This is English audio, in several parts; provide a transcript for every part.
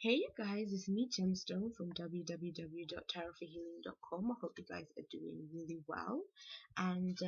Hey you guys, it's me Gemstone from www.tarotforhealing.com. I hope you guys are doing really well, and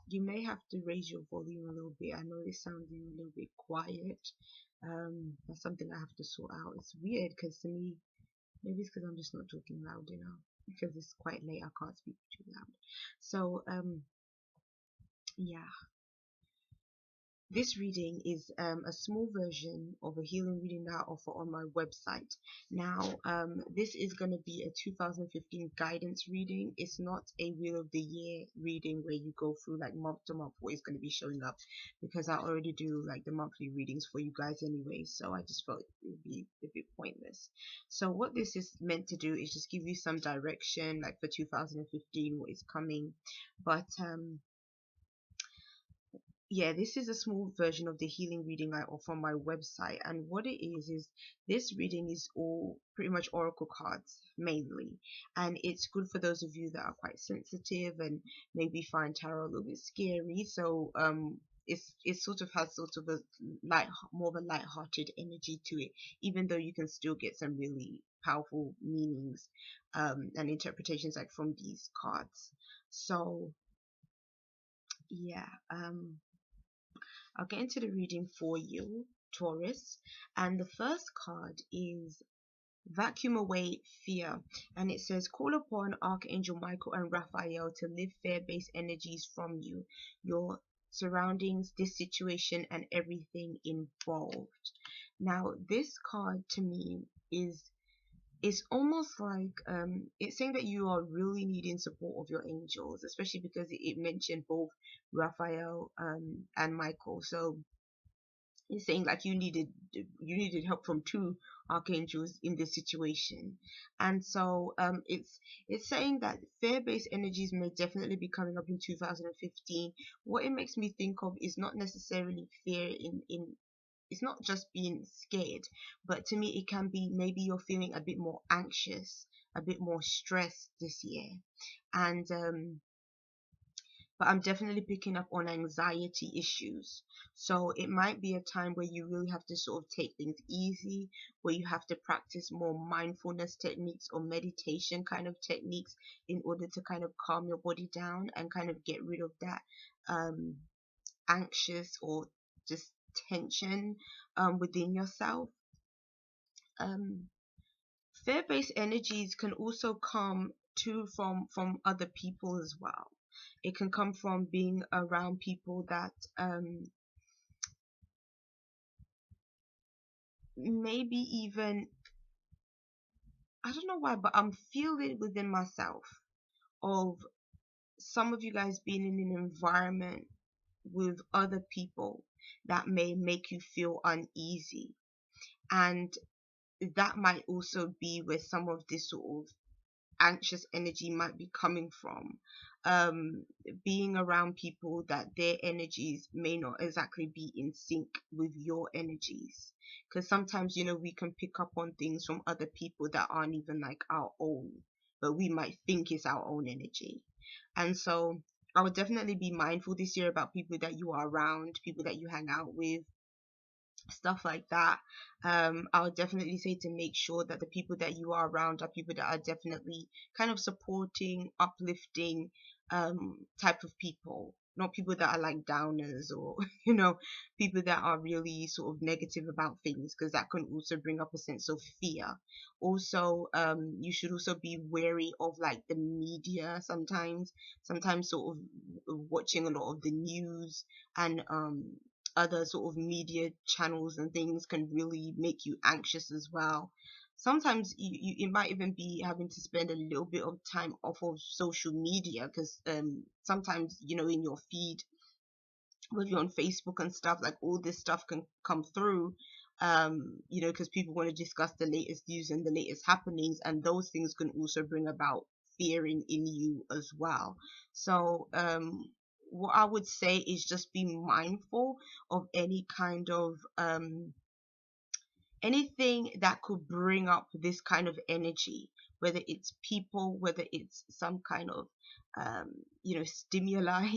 you may have to raise your volume a little bit. I know it's sounding a little bit quiet. That's something I have to sort out. It's weird because to me, maybe it's because I'm just not talking loud enough because it's quite late. I can't speak too loud. So yeah. This reading is a small version of a healing reading that I offer on my website. Now, this is going to be a 2015 guidance reading. It's not a Wheel of the Year reading where you go through like month to month what is going to be showing up, because I already do like the monthly readings for you guys anyway. So I just felt it would be a bit pointless. So what this is meant to do is just give you some direction, like for 2015, what is coming. But yeah, this is a small version of the healing reading I offer on my website. And what it is this reading is all pretty much oracle cards mainly. And it's good for those of you that are quite sensitive and maybe find tarot a little bit scary. So it sort of has sort of a more of a light-hearted energy to it, even though you can still get some really powerful meanings and interpretations like from these cards. So yeah, I'll get into the reading for you, Taurus. And the first card is Vacuum Away Fear. And it says, call upon Archangel Michael and Raphael to lift fear-based energies from you, your surroundings, this situation, and everything involved. Now, this card to me is it's almost like it's saying that you are really needing support of your angels, especially because it mentioned both Raphael and Michael. So it's saying like you needed help from two archangels in this situation. And so it's saying that fear-based energies may definitely be coming up in 2015. What it makes me think of is not necessarily fear in it's not just being scared, but to me it can be maybe you're feeling a bit more anxious, a bit more stressed this year. And but I'm definitely picking up on anxiety issues. So it might be a time where you really have to sort of take things easy, where you have to practice more mindfulness techniques or meditation kind of techniques in order to kind of calm your body down and kind of get rid of that um, anxious or just tension within yourself. Um, Fear-based energies can also come too from other people as well. It can come from being around people that maybe even, I don't know why, but I'm feeling within myself of some of you guys being in an environment with other people that may make you feel uneasy. And that might also be where some of this sort of anxious energy might be coming from. Being around people that their energies may not exactly be in sync with your energies, because sometimes we can pick up on things from other people that aren't even like our own, but we might think it's our own energy. And so I would definitely be mindful this year about people that you are around, people that you hang out with, stuff like that. I would definitely say to make sure that the people that you are around are people that are definitely kind of supporting, uplifting type of people, not people that are like downers or people that are really sort of negative about things, because that can also bring up a sense of fear. Also, you should also be wary of like the media sometimes sort of watching a lot of the news and other sort of media channels and things can really make you anxious as well. Sometimes it might even be having to spend a little bit of time off of social media, because sometimes in your feed, whether you're on Facebook and stuff, like all this stuff can come through, because people want to discuss the latest news and the latest happenings, and those things can also bring about fear in you as well. So what I would say is just be mindful of any kind of anything that could bring up this kind of energy, whether it's people, whether it's some kind of stimuli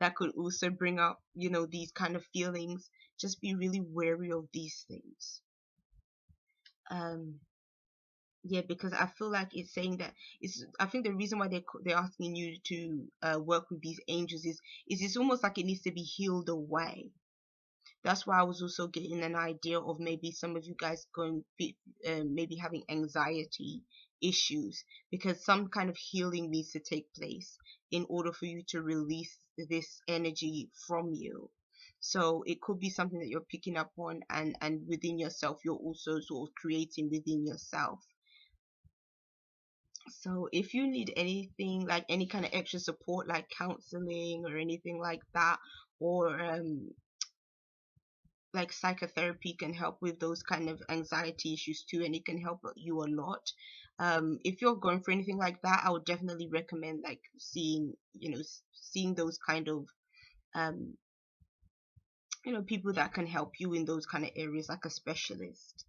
that could also bring up these kind of feelings. Just be really wary of these things. um yeah, because I feel like it's saying that I think the reason why they're asking you to work with these angels is it's almost like it needs to be healed away. That's why I was also getting an idea of maybe some of you guys going maybe having anxiety issues, because some kind of healing needs to take place in order for you to release this energy from you. So it could be something that you're picking up on, and within yourself you're also sort of creating within yourself. So if you need anything, like any kind of extra support like counseling or anything like that, or like psychotherapy can help with those kind of anxiety issues too, and it can help you a lot. If you're going for anything like that, I would definitely recommend like seeing, seeing those kind of um people that can help you in those kind of areas, like a specialist.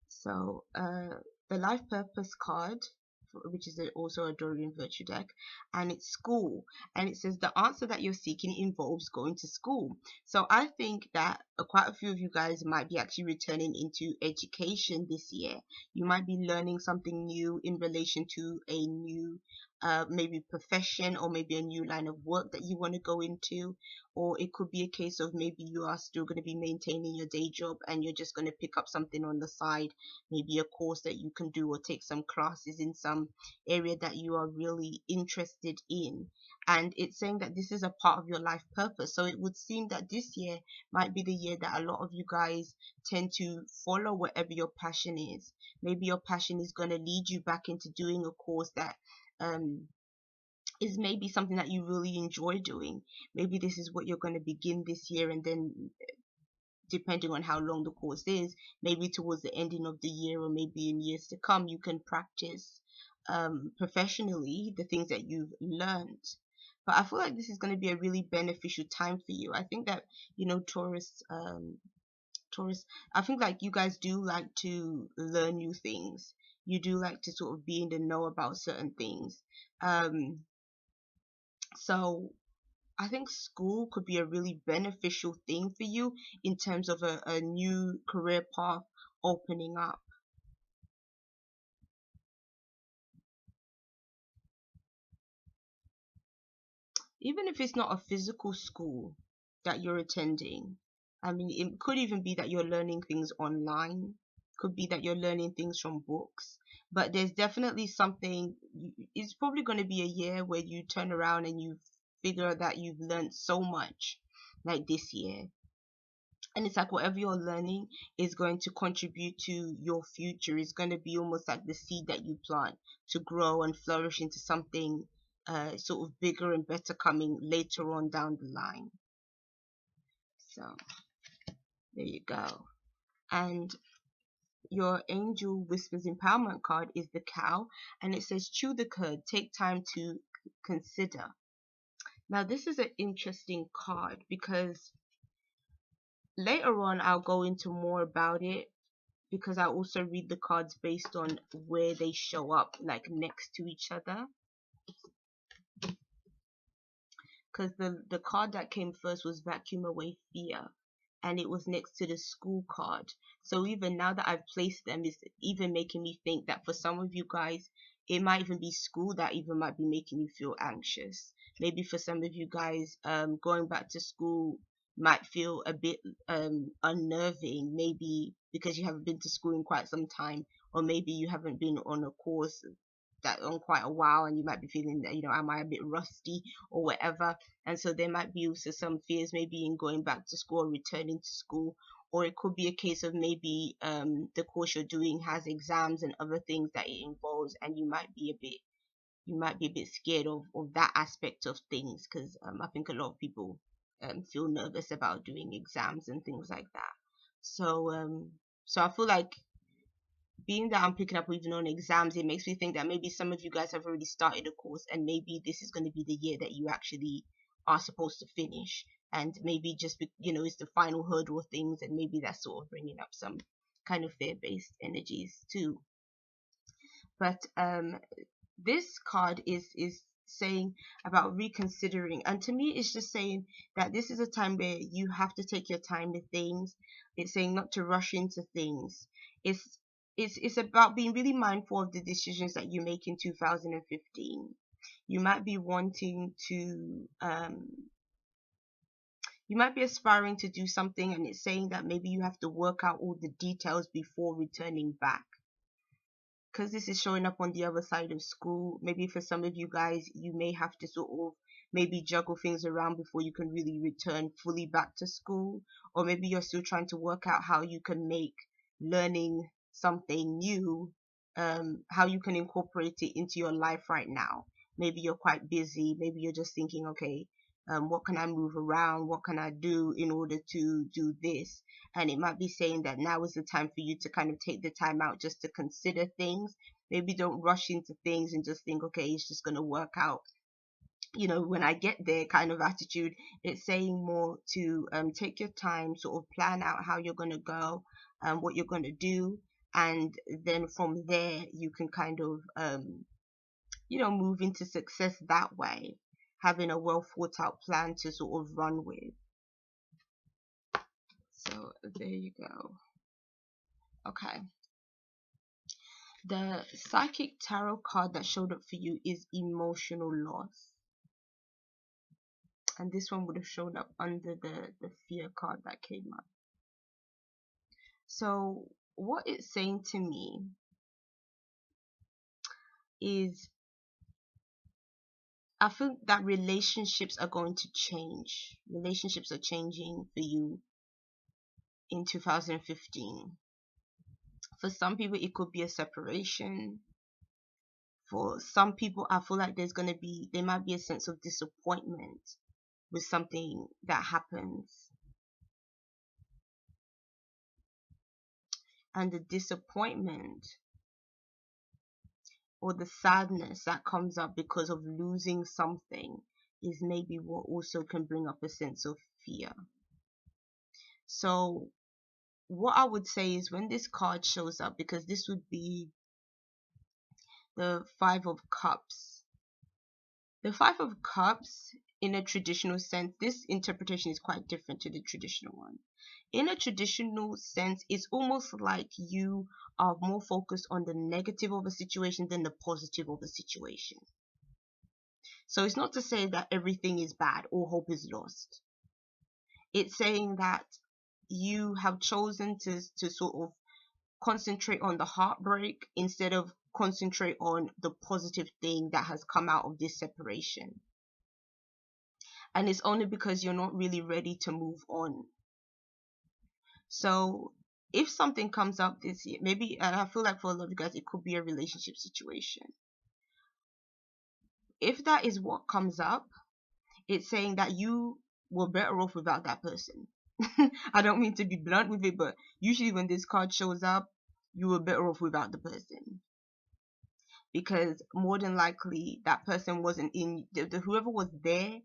So the life purpose card, which is also a Dorian Virtue deck, and it's school. And it says the answer that you're seeking involves going to school. So I think that quite a few of you guys might be actually returning into education this year. You might be learning something new in relation to a new maybe profession, or maybe a new line of work that you want to go into. Or it could be a case of maybe you are still going to be maintaining your day job and you're just going to pick up something on the side, maybe a course that you can do, or take some classes in some area that you are really interested in. And it's saying that this is a part of your life purpose. So it would seem that this year might be the year that a lot of you guys tend to follow whatever your passion is. Maybe your passion is going to lead you back into doing a course that is maybe something that you really enjoy doing. Maybe this is what you're going to begin this year, and then depending on how long the course is, maybe towards the ending of the year or maybe in years to come, you can practice professionally the things that you've learned. But I feel like this is going to be a really beneficial time for you. I think that, Taurus, I think like you guys do like to learn new things. You do like to sort of be in the know about certain things. So I think school could be a really beneficial thing for you in terms of a new career path opening up. Even if it's not a physical school that you're attending, I mean, it could even be that you're learning things online, could be that you're learning things from books, but there's definitely something. It's probably going to be a year where you turn around and you figure that you've learned so much, like this year. And it's like whatever you're learning is going to contribute to your future. It's going to be almost like the seed that you plant to grow and flourish into something sort of bigger and better coming later on down the line. So there you go. And your angel whispers empowerment card is the cow, and it says chew the cud, take time to consider. Now this is an interesting card because later on I'll go into more about it, because I also read the cards based on where they show up, like next to each other. Because the card that came first was Vacuum Away Fear, and it was next to the school card. So even now that I've placed them, it's even making me think that for some of you guys, it might even be school that even might be making you feel anxious. Maybe for some of you guys, going back to school might feel a bit unnerving, maybe because you haven't been to school in quite some time, or maybe you haven't been on a course that on quite a while, and you might be feeling that, am I a bit rusty or whatever. And so there might be also some fears maybe in going back to school or returning to school. Or it could be a case of maybe the course you're doing has exams and other things that it involves, and you might be a bit scared of that aspect of things, because I think a lot of people feel nervous about doing exams and things like that. So I feel like, being that I'm picking up even on exams, it makes me think that maybe some of you guys have already started a course, and maybe this is going to be the year that you actually are supposed to finish, and maybe just it's the final hurdle of things, and maybe that's sort of bringing up some kind of fear-based energies too. But this card is saying about reconsidering, and to me it's just saying that this is a time where you have to take your time with things. It's saying not to rush into things. It's it's about being really mindful of the decisions that you make in 2015. You might be wanting to you might be aspiring to do something, and it's saying that maybe you have to work out all the details before returning back, because this is showing up on the other side of school. Maybe for some of you guys, you may have to sort of maybe juggle things around before you can really return fully back to school. Or maybe you're still trying to work out how you can make learning something new, how you can incorporate it into your life right now. Maybe you're quite busy. Maybe you're just thinking, okay, what can I move around? What can I do in order to do this? And it might be saying that now is the time for you to kind of take the time out just to consider things. Maybe don't rush into things and just think, okay, it's just going to work out, you know, when I get there kind of attitude. It's saying more to take your time, sort of plan out how you're going to go, what you're going to do, and then from there you can kind of you know, move into success that way, having a well thought out plan to sort of run with. So there you go. Okay, the psychic tarot card that showed up for you is emotional loss, and this one would have shown up under the fear card that came up. So what it's saying to me is, I feel that relationships are going to change. Relationships are changing for you in 2015. For some people, it could be a separation. For some people, I feel like there might be a sense of disappointment with something that happens. And the disappointment or the sadness that comes up because of losing something is maybe what also can bring up a sense of fear. So what I would say is, when this card shows up, because this would be the Five of Cups. The Five of Cups, in a traditional sense, this interpretation is quite different to the traditional one. In a traditional sense, it's almost like you are more focused on the negative of a situation than the positive of a situation. So it's not to say that everything is bad, all hope is lost. It's saying that you have chosen to sort of concentrate on the heartbreak instead of concentrate on the positive thing that has come out of this separation. And it's only because you're not really ready to move on. So if something comes up this year, maybe, and I feel like for a lot of you guys, it could be a relationship situation. If that is what comes up, it's saying that you were better off without that person. I don't mean to be blunt with it, but usually when this card shows up, you were better off without the person. Because more than likely, that person wasn't in, whoever was there,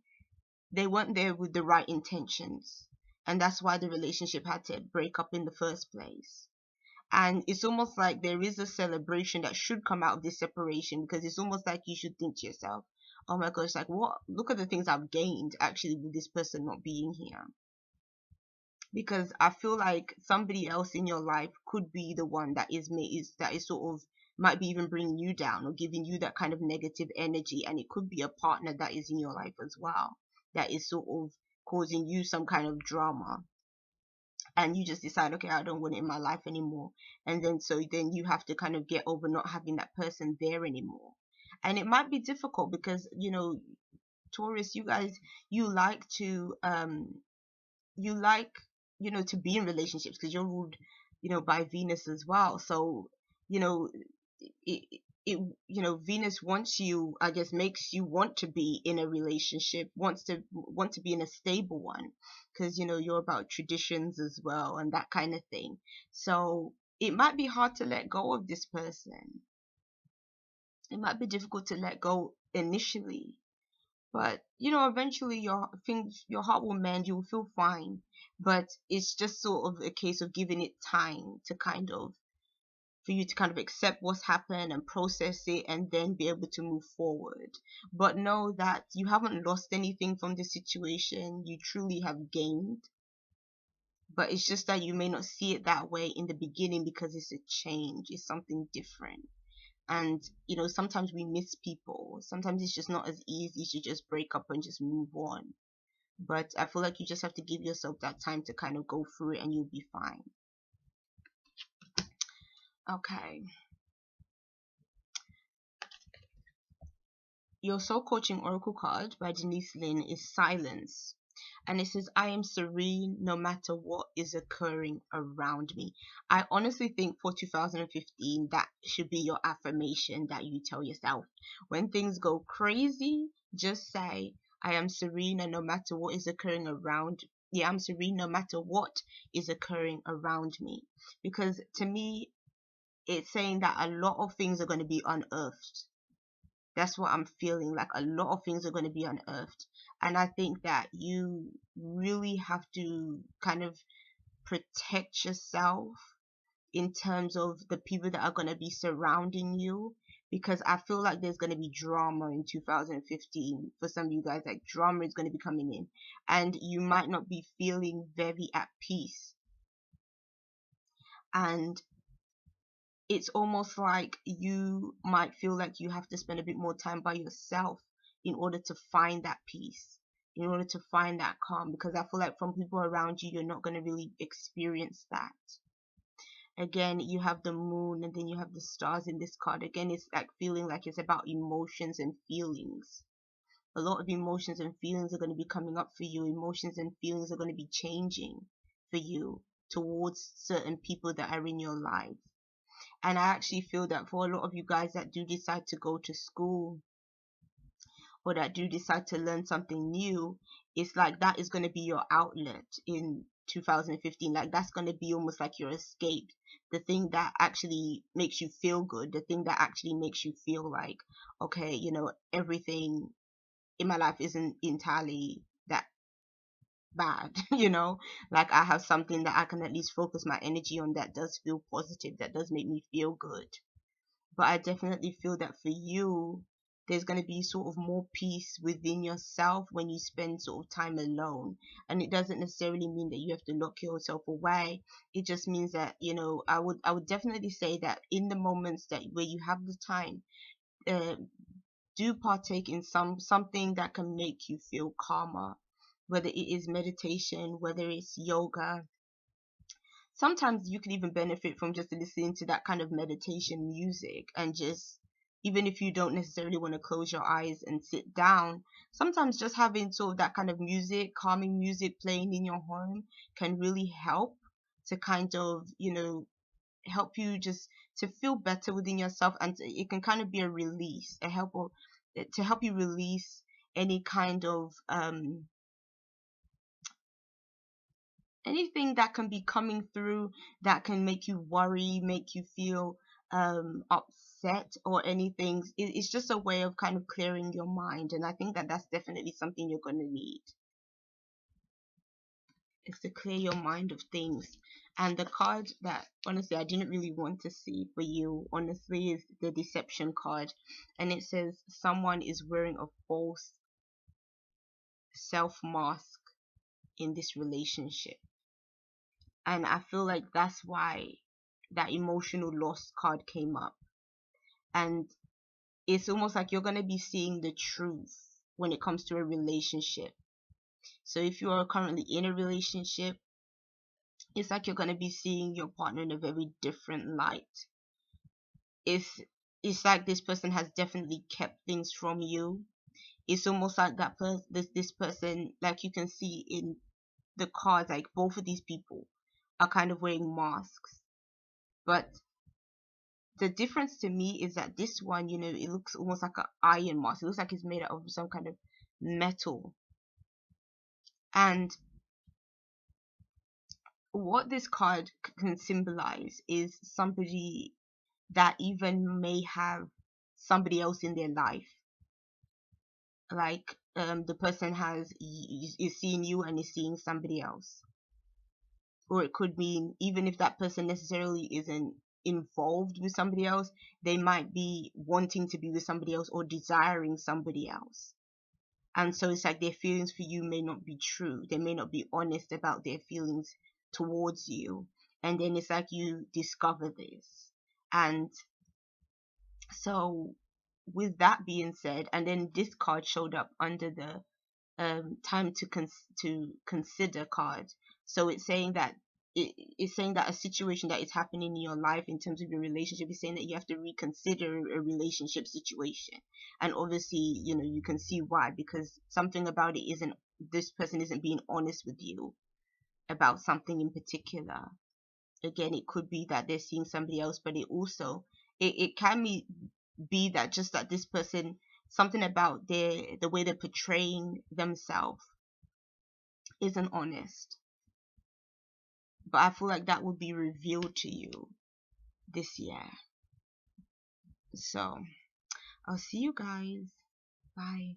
they weren't there with the right intentions. And that's why the relationship had to break up in the first place. And it's almost like there is a celebration that should come out of this separation, because it's almost like you should think to yourself, oh my gosh, like, what, look at the things I've gained actually with this person not being here. Because I feel like somebody else in your life could be the one that is sort of, might be even bringing you down or giving you that kind of negative energy. And it could be a partner that is in your life as well, that is sort of causing you some kind of drama. And you just decide, okay, I don't want it in my life anymore. And then then you have to kind of get over not having that person there anymore. And it might be difficult because, you know, Taurus, you guys, you like to you know, to be in relationships because you're ruled, you know, by Venus as well. So, you know, it you know, Venus wants you, I guess, makes you want to be in a relationship, want to be in a stable one, because, you know, you're about traditions as well and that kind of thing. So it might be hard to let go of this person. It might be difficult to let go initially, but, you know, eventually your heart will mend, you'll feel fine. But it's just sort of a case of giving it time to kind of, for you to kind of accept what's happened and process it and then be able to move forward. But know that you haven't lost anything from this situation. You truly have gained. but it's just that you may not see it that way in the beginning because it's a change, it's something different. And you know, sometimes we miss people, sometimes it's just not as easy to just break up and just move on. But I feel like you just have to give yourself that time to kind of go through it and you'll be fine. Okay. Your Soul Coaching Oracle card by Denise Lynn is Silence. And it says, I am serene no matter what is occurring around me. I honestly think for 2015, that should be your affirmation that you tell yourself. When things go crazy, just say, I am serene and no matter what is occurring around. Yeah, I'm serene no matter what is occurring around me. Because to me, it's saying that a lot of things are going to be unearthed. That's what I'm feeling, like a lot of things are going to be unearthed. And I think that you really have to kind of protect yourself in terms of the people that are going to be surrounding you, because I feel like there's going to be drama in 2015 for some of you guys. Like, drama is going to be coming in and you might not be feeling very at peace. And it's almost like you might feel like you have to spend a bit more time by yourself in order to find that peace, in order to find that calm, because I feel like from people around you, you're not going to really experience that. Again, you have the moon and then you have the stars in this card. Again, it's like feeling like it's about emotions and feelings. A lot of emotions and feelings are going to be coming up for you. Emotions and feelings are going to be changing for you towards certain people that are in your life. And I actually feel that for a lot of you guys that do decide to go to school or that do decide to learn something new, it's like that is going to be your outlet in 2015. Like, that's going to be almost like your escape, the thing that actually makes you feel good, the thing that actually makes you feel like, okay, you know, everything in my life isn't entirely that bad. You know, like I have something that I can at least focus my energy on that does feel positive, that does make me feel good. But I definitely feel that for you, there's going to be sort of more peace within yourself when you spend sort of time alone. And it doesn't necessarily mean that you have to lock yourself away. It just means that, you know, I would definitely say that in the moments that where you have the time, do partake in something that can make you feel calmer, whether it is meditation, whether it's yoga. Sometimes you can even benefit from just listening to that kind of meditation music, and just, even if you don't necessarily want to close your eyes and sit down, sometimes just having sort of that kind of music, calming music playing in your home can really help to kind of, you know, help you just to feel better within yourself. And it can kind of be a release, to help you release any kind of anything that can be coming through that can make you worry, make you feel upset or anything. It's just a way of kind of clearing your mind, and I think that that's definitely something you're going to need, is to clear your mind of things. And the card that honestly I didn't really want to see for you, honestly, is the Deception card. And it says someone is wearing a false self mask in this relationship. And I feel like that's why that emotional loss card came up. And it's almost like you're going to be seeing the truth when it comes to a relationship. So if you are currently in a relationship, it's like you're going to be seeing your partner in a very different light. It's like this person has definitely kept things from you. It's almost like this person, like you can see in the cards, like both of these people are kind of wearing masks. But the difference to me is that this one, you know, it looks almost like an iron mask. It looks like it's made out of some kind of metal. And what this card can symbolize is somebody that even may have somebody else in their life. Like the person is seeing you and is seeing somebody else. Or it could mean, even if that person necessarily isn't involved with somebody else, they might be wanting to be with somebody else or desiring somebody else. And so it's like their feelings for you may not be true. They may not be honest about their feelings towards you, and then it's like you discover this. And so with that being said, and then this card showed up under the time to consider card. So it's saying that it's saying that a situation that is happening in your life in terms of your relationship is saying that you have to reconsider a relationship situation. And obviously, you know, you can see why, because something about it isn't, this person isn't being honest with you about something in particular. Again, it could be that they're seeing somebody else, but it also, it can be that just that this person, something about the way they're portraying themselves isn't honest. But I feel like that will be revealed to you this year. So I'll see you guys. Bye.